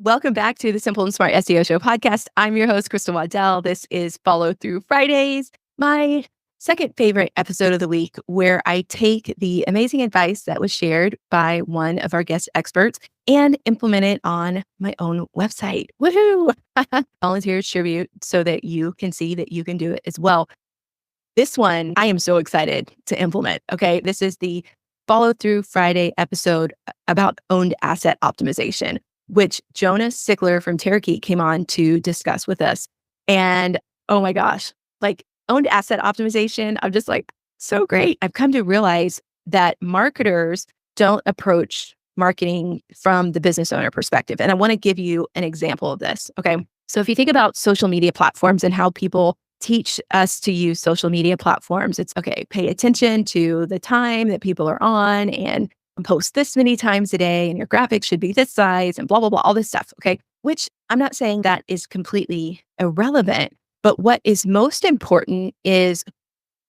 Welcome back to the Simple and Smart SEO Show podcast. I'm your host, Crystal Waddell. This is Follow Through Fridays, my second favorite episode of the week, where I take the amazing advice that was shared by one of our guest experts and implement it on my own website. Woohoo! Volunteer tribute so that you can see that you can do it as well. This one, I am so excited to implement. Okay. This is the Follow Through Friday episode about owned asset optimization, which Jonas Sickler from Terakeet came on to discuss with us. And oh my gosh, like owned asset optimization, I'm just like, so great. I've come to realize that marketers don't approach marketing from the business owner perspective. And I want to give you an example of this. Okay. So if you think about social media platforms and how people teach us to use social media platforms, it's okay, pay attention to the time that people are on and post this many times a day and your graphics should be this size and blah, blah, blah, all this stuff. Okay. Which I'm not saying that is completely irrelevant, but what is most important is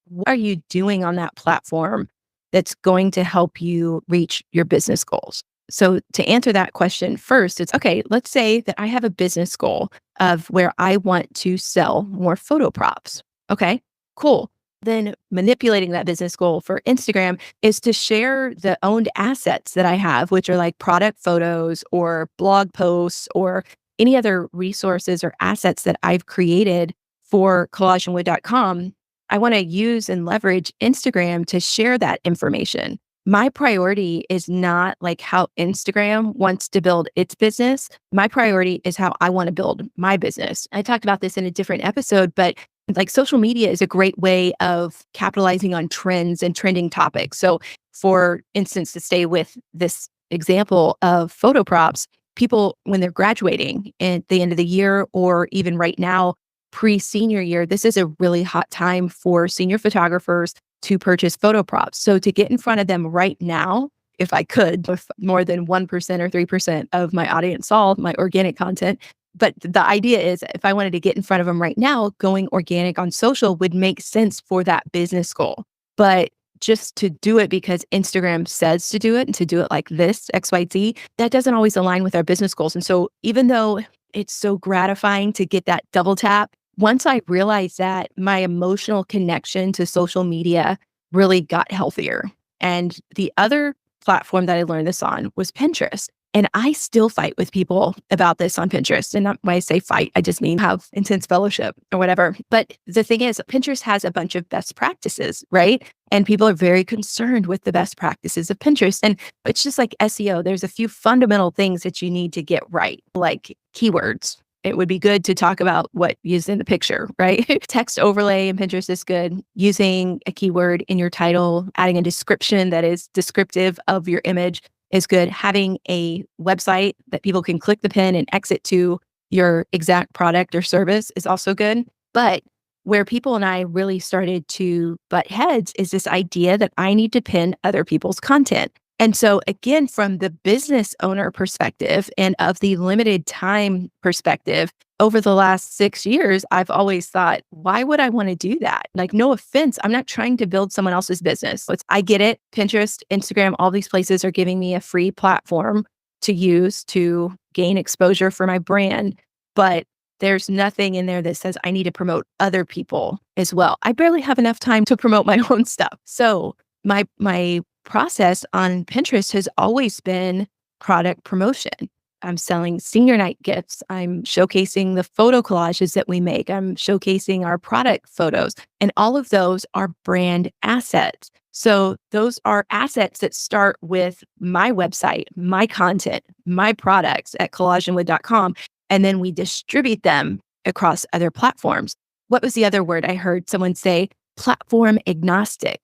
what are you doing on that platform that's going to help you reach your business goals? So to answer that question first, it's okay, let's say that I have a business goal of where I want to sell more photo props. Okay, cool. Then manipulating that business goal for Instagram is to share the owned assets that I have, which are like product photos or blog posts or any other resources or assets that I've created for collagenwood.com. I want to use and leverage Instagram to share that information. My priority is not like how Instagram wants to build its business. My priority is how I want to build my business. I talked about this in a different episode, but like social media is a great way of capitalizing on trends and trending topics. So for instance, to stay with this example of photo props, people, when they're graduating at the end of the year, or even right now, pre-senior year, this is a really hot time for senior photographers to purchase photo props. So to get in front of them right now, if I could, if more than 1% or 3% of my audience saw my organic content. But the idea is if I wanted to get in front of them right now, going organic on social would make sense for that business goal. But just to do it because Instagram says to do it and to do it like this, XYZ, that doesn't always align with our business goals. And so even though it's so gratifying to get that double tap, once I realized that, my emotional connection to social media really got healthier. And the other platform that I learned this on was Pinterest. And I still fight with people about this on Pinterest. And not when I say fight, I just mean have intense fellowship or whatever. But the thing is, Pinterest has a bunch of best practices, right? And people are very concerned with the best practices of Pinterest. And it's just like SEO. There's a few fundamental things that you need to get right, like keywords. It would be good to talk about what is in the picture, right? Text overlay in Pinterest is good. Using a keyword in your title, adding a description that is descriptive of your image is good. Having a website that people can click the pin and exit to your exact product or service is also good. But where people and I really started to butt heads is this idea that I need to pin other people's content. And so again, from the business owner perspective and of the limited time perspective, over the last 6 years, I've always thought, why would I want to do that? Like, no offense, I'm not trying to build someone else's business. I get it. Pinterest, Instagram, all these places are giving me a free platform to use to gain exposure for my brand. But there's nothing in there that says I need to promote other people as well. I barely have enough time to promote my own stuff. So my process on Pinterest has always been product promotion. I'm selling senior night gifts. I'm showcasing the photo collages that we make. I'm showcasing our product photos. And all of those are brand assets. So those are assets that start with my website, my content, my products at collagenwood.com. And then we distribute them across other platforms. What was the other word I heard someone say? Platform agnostic.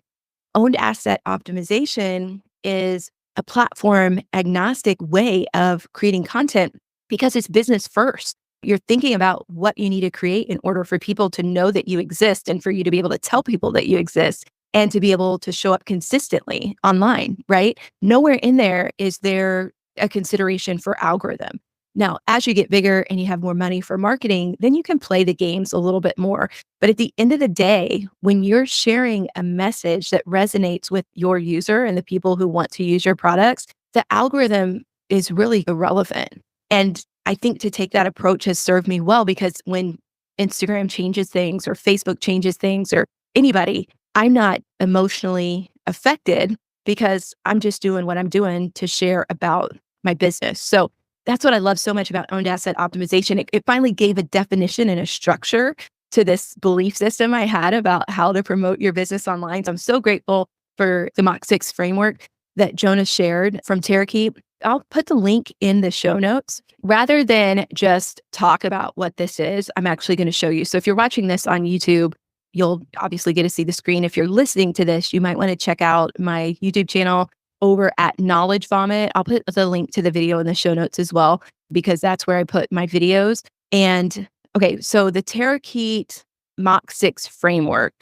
Owned asset optimization is a platform agnostic way of creating content because it's business first. You're thinking about what you need to create in order for people to know that you exist and for you to be able to tell people that you exist and to be able to show up consistently online, right? Nowhere in there is there a consideration for algorithm. Now, as you get bigger and you have more money for marketing, then you can play the games a little bit more. But at the end of the day, when you're sharing a message that resonates with your user and the people who want to use your products, the algorithm is really irrelevant. And I think to take that approach has served me well because when Instagram changes things or Facebook changes things or anybody, I'm not emotionally affected because I'm just doing what I'm doing to share about my business. So that's what I love so much about owned asset optimization. It finally gave a definition and a structure to this belief system I had about how to promote your business online. So I'm so grateful for the Mach 6 framework that Jonas shared from Terakeep. I'll put the link in the show notes. Rather than just talk about what this is, I'm actually going to show you. So if you're watching this on YouTube, you'll obviously get to see the screen. If you're listening to this, you might want to check out my YouTube channel over at Knowledge Vomit. I'll put the link to the video in the show notes as well, because that's where I put my videos. And okay, so the Terakeep Mach 6 framework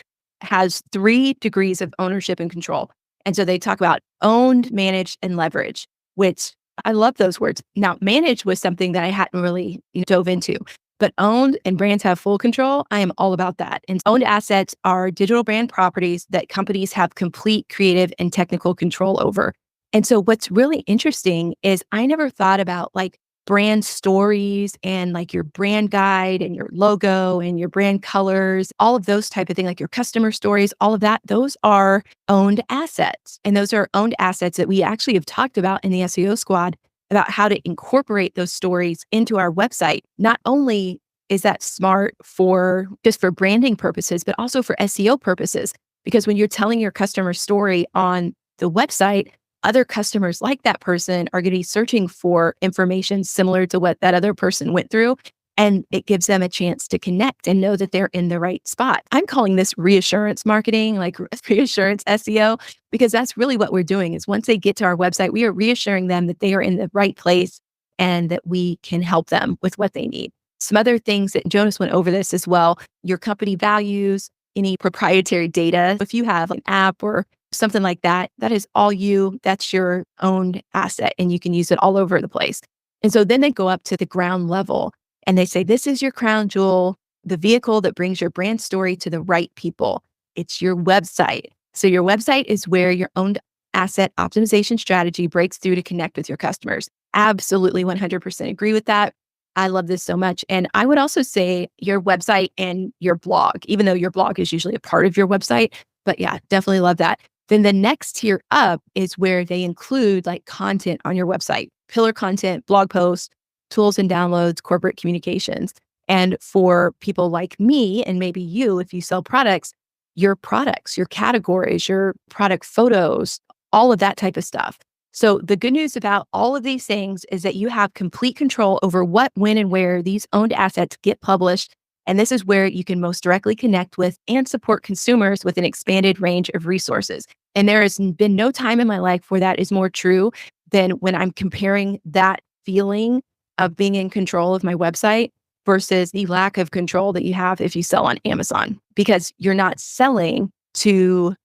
has 3 degrees of ownership and control. And so they talk about owned, managed, and leverage, which I love those words. Now, managed was something that I hadn't really dove into, but owned and brands have full control. I am all about that. And owned assets are digital brand properties that companies have complete creative and technical control over. And so what's really interesting is I never thought about like brand stories and like your brand guide and your logo and your brand colors, all of those type of things, like your customer stories, all of that. Those are owned assets. And those are owned assets that we actually have talked about in the SEO squad about how to incorporate those stories into our website. Not only is that smart for just for branding purposes, but also for SEO purposes. Because when you're telling your customer story on the website, other customers like that person are going to be searching for information similar to what that other person went through. And it gives them a chance to connect and know that they're in the right spot. I'm calling this reassurance marketing, like reassurance SEO, because that's really what we're doing is once they get to our website, we are reassuring them that they are in the right place and that we can help them with what they need. Some other things that Jonas went over this as well, your company values, any proprietary data. If you have an app or something like that, that is all you, that's your own asset and you can use it all over the place. And so then they go up to the ground level and they say, this is your crown jewel, the vehicle that brings your brand story to the right people. It's your website. So your website is where your own asset optimization strategy breaks through to connect with your customers. Absolutely 100% agree with that. I love this so much. And I would also say your website and your blog, even though your blog is usually a part of your website. But yeah, definitely love that. Then the next tier up is where they include like content on your website, pillar content, blog posts, tools and downloads, corporate communications. And for people like me, and maybe you, if you sell products, your categories, your product photos, all of that type of stuff. So the good news about all of these things is that you have complete control over what, when, and where these owned assets get published. And this is where you can most directly connect with and support consumers with an expanded range of resources. And there has been no time in my life where that is more true than when I'm comparing that feeling of being in control of my website versus the lack of control that you have if you sell on Amazon, because you're not selling to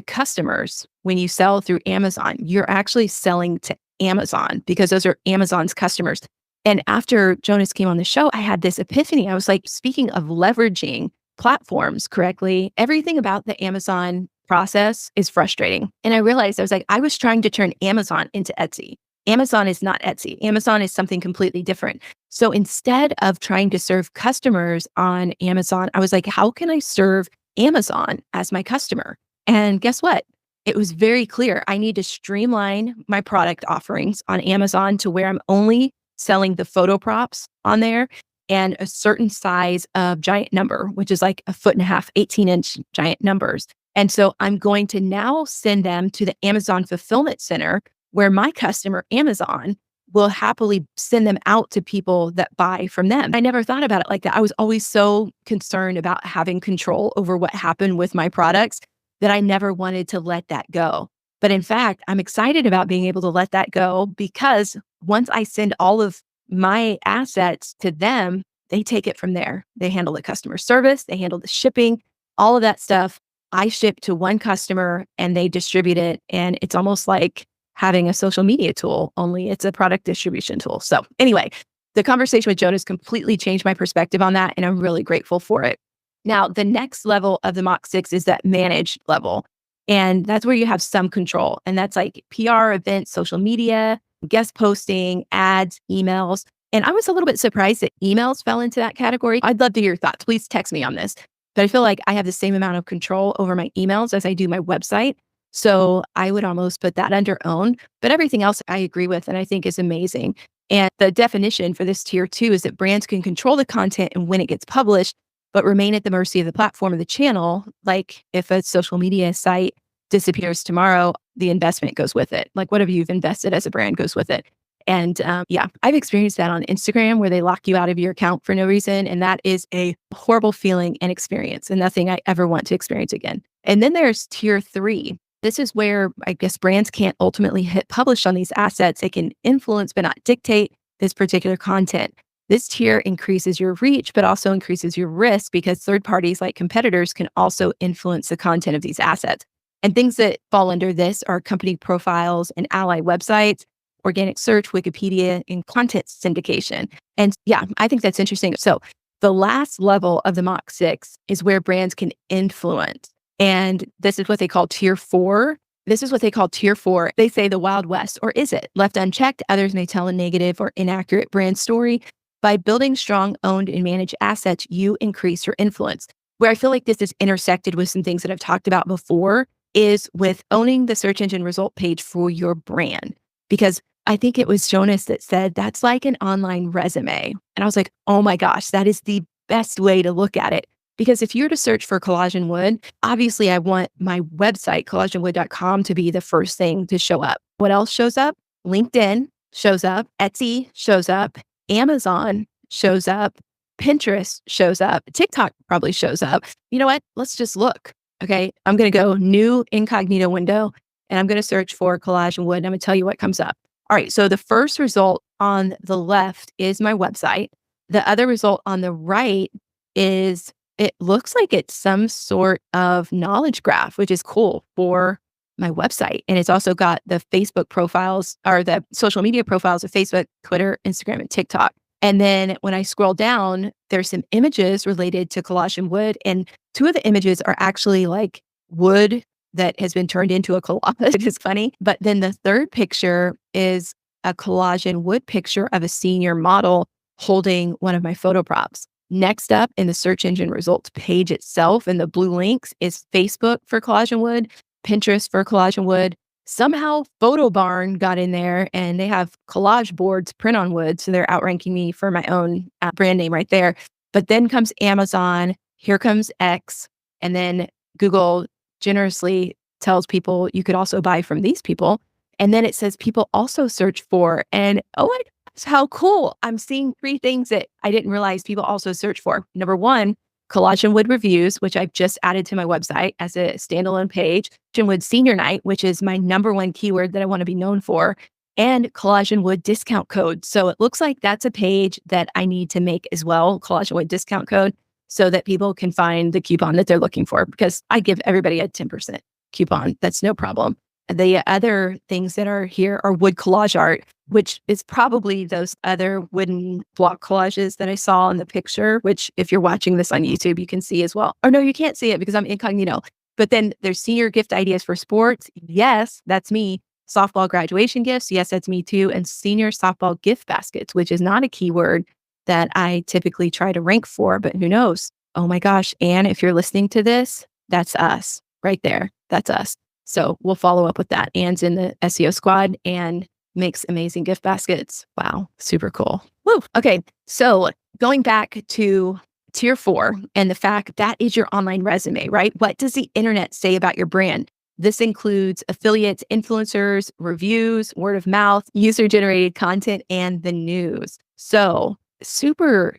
customers when you sell through Amazon. You're actually selling to Amazon because those are Amazon's customers. And after Jonas came on the show, I had this epiphany. I was like, speaking of leveraging platforms correctly, everything about the Amazon process is frustrating. And I realized I was trying to turn Amazon into Etsy. Amazon is not Etsy. Amazon is something completely different. So instead of trying to serve customers on Amazon, I was like, how can I serve Amazon as my customer? And guess what? It was very clear. I need to streamline my product offerings on Amazon to where I'm only selling the photo props on there and a certain size of giant number, which is like 1.5 feet, 18-inch giant numbers. And so I'm going to now send them to the Amazon Fulfillment Center where my customer, Amazon, will happily send them out to people that buy from them. I never thought about it like that. I was always so concerned about having control over what happened with my products that I never wanted to let that go. But in fact, I'm excited about being able to let that go because once I send all of my assets to them, they take it from there. They handle the customer service, they handle the shipping, all of that stuff. I ship to one customer and they distribute it. And it's almost like having a social media tool, only it's a product distribution tool. So anyway, the conversation with Jonas completely changed my perspective on that. And I'm really grateful for it. Now, the next level of the Mach 6 is that managed level. And that's where you have some control. And that's like PR, events, social media, guest posting, ads, emails. And I was a little bit surprised that emails fell into that category. I'd love to hear your thoughts. Please text me on this. But I feel like I have the same amount of control over my emails as I do my website. So I would almost put that under own. But everything else I agree with and I think is amazing. And the definition for this tier 2 is that brands can control the content and when it gets published, but remain at the mercy of the platform or the channel. Like if a social media site disappears tomorrow, the investment goes with it. Like whatever you've invested as a brand goes with it. And yeah, I've experienced that on Instagram where they lock you out of your account for no reason. And that is a horrible feeling and experience and nothing I ever want to experience again. And then there's tier 3. This is where I guess brands can't ultimately hit publish on these assets. They can influence but not dictate this particular content. This tier increases your reach, but also increases your risk because third parties like competitors can also influence the content of these assets. And things that fall under this are company profiles and ally websites, organic search, Wikipedia, and content syndication. And yeah, I think that's interesting. So the last level of the Mach 6 is where brands can influence. And this is what they call tier 4. This is what they call tier 4. They say the Wild West, or is it? Left unchecked, others may tell a negative or inaccurate brand story. By building strong, owned, and managed assets, you increase your influence. Where I feel like this is intersected with some things that I've talked about before is with owning the search engine result page for your brand. Because I think it was Jonas that said that's like an online resume. And I was like, oh my gosh, that is the best way to look at it. Because if you were to search for collagen wood, obviously I want my website, collagenwood.com, to be the first thing to show up. What else shows up? LinkedIn shows up, Etsy shows up, Amazon shows up, Pinterest shows up, TikTok probably shows up. You know what? Let's just look. Okay. I'm going to go new incognito window and I'm going to search for collagen wood. And I'm going to tell you what comes up. All right. So the first result on the left is my website. The other result on the right is, it looks like it's some sort of knowledge graph, which is cool for my website. And it's also got the Facebook profiles or the social media profiles of Facebook, Twitter, Instagram, and TikTok. And then when I scroll down, there's some images related to collagen wood. And 2 of the images are actually like wood that has been turned into a collage. It is funny. But then the third picture is a collagen wood picture of a senior model holding one of my photo props. Next up in the search engine results page itself in the blue links is Facebook for collagen wood, Pinterest for collagen wood. Somehow Photo Barn got in there and they have collage boards print on wood. So they're outranking me for my own brand name right there. But then comes Amazon, here comes X, and then Google generously tells people you could also buy from these people. And then it says people also search for, and oh my gosh, how cool. I'm seeing 3 things that I didn't realize people also search for. Number 1, collagen wood reviews, which I've just added to my website as a standalone page. Collagen wood senior night, which is my number 1 keyword that I want to be known for, and collagen wood discount code. So it looks like that's a page that I need to make as well, collagen wood discount code, so that people can find the coupon that they're looking for, because I give everybody a 10% coupon. That's no problem. The other things that are here are wood collage art, which is probably those other wooden block collages that I saw in the picture, which if you're watching this on YouTube, you can see as well. Or no, you can't see it because I'm incognito. But then there's senior gift ideas for sports. Yes, that's me. Softball graduation gifts. Yes, that's me too. And senior softball gift baskets, which is not a keyword that I typically try to rank for, but who knows? Oh my gosh, Anne, if you're listening to this, that's us right there. That's us. So we'll follow up with that. Anne's in the SEO squad and makes amazing gift baskets. Wow, super cool. Woo. Okay, so going back to tier 4 and the fact that is your online resume, right? What does the internet say about your brand? This includes affiliates, influencers, reviews, word of mouth, user-generated content, and the news. So super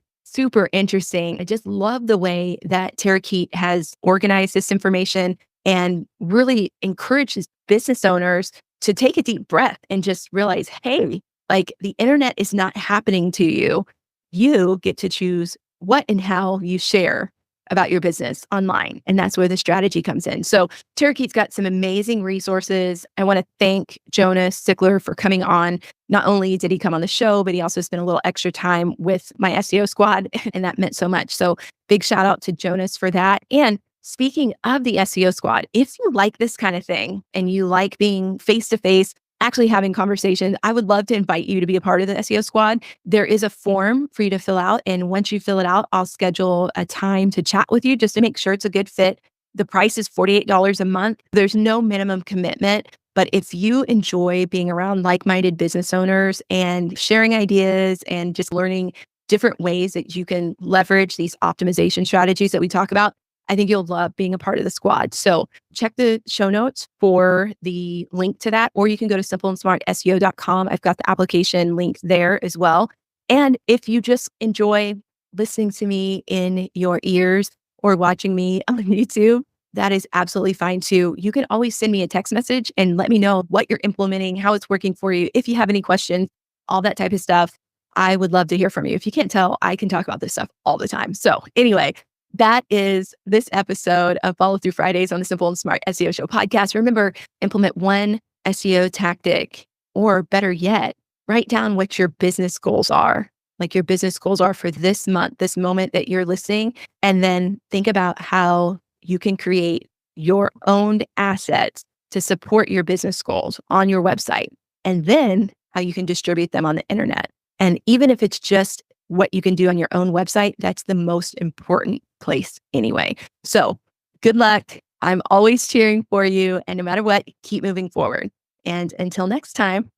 interesting. I just love the way that Terakeet has organized this information and really encourages business owners to take a deep breath and just realize, hey, like the internet is not happening to you. You get to choose what and how you share about your business online. And that's where the strategy comes in. So Terakeet's got some amazing resources. I want to thank Jonas Sickler for coming on. Not only did he come on the show, but he also spent a little extra time with my SEO squad, and that meant so much. So big shout out to Jonas for that. And speaking of the SEO squad, if you like this kind of thing and you like being face-to-face, actually having conversations. I would love to invite you to be a part of the SEO squad. There is a form for you to fill out. And once you fill it out, I'll schedule a time to chat with you just to make sure it's a good fit. The price is $48 a month. There's no minimum commitment. But if you enjoy being around like-minded business owners and sharing ideas and just learning different ways that you can leverage these optimization strategies that we talk about, I think you'll love being a part of the squad. So check the show notes for the link to that, or you can go to simpleandsmartseo.com. I've got the application link there as well. And if you just enjoy listening to me in your ears or watching me on YouTube, that is absolutely fine too. You can always send me a text message and let me know what you're implementing, how it's working for you. If you have any questions, all that type of stuff, I would love to hear from you. If you can't tell, I can talk about this stuff all the time. So anyway, that is this episode of Follow Through Fridays on the Simple and Smart SEO Show podcast. Remember, implement one SEO tactic, or better yet, write down what your business goals are. Like your business goals are for this month, this moment that you're listening, and then think about how you can create your own assets to support your business goals on your website, and then how you can distribute them on the internet. And even if it's just what you can do on your own website, that's the most important place anyway. So good luck. I'm always cheering for you. And no matter what, keep moving forward. And until next time,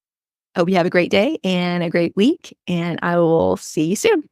hope you have a great day and a great week. And I will see you soon.